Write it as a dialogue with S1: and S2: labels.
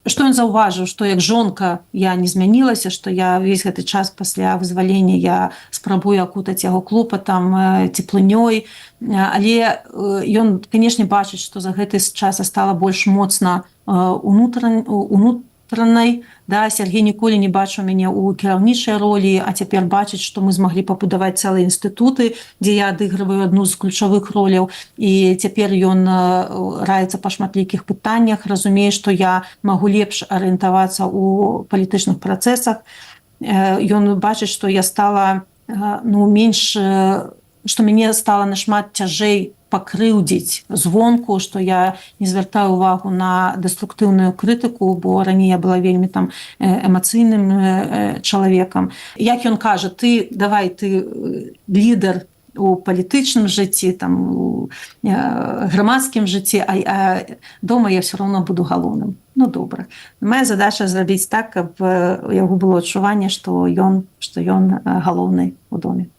S1: што ён заўважыў, што як жонка я не змянілася, што я ўвесь гэты час пасля вызвалення я спрабую акутаць яго клопатам, цеплынёй, але ён, канешне, бачыць, што за гэты час стала больш моцна унутранай. Да, Сергей ніколі не бачыў мяне ў кіраўнічай ролі, а цяпер бачыць, што мы змаглі пабудаваць цэлыя інстытуты, дзе я адыгрываю адну з ключавых роляў, і цяпер ён раіцца па шматлікіх пытаннях, разумее, што я магу лепш арыентавацца ў палітычных працэсах. Ён бачыць, што я стала менш, што мяне стала нашмат цяжэй пакрыўдзіць звонку, што я не звяртаю увагу на дэструктыўную крытыку, бо раней я была вельмі там эмацыйным чалавекам. Як ён кажа, ты лідар у палітычным жыцці, там, у грамадскім жыцці, а дома я все равно буду галоўным. Ну, добра. Моя задача зрабіць так, каб у яго было адчуванне, што ён галоўны у доме.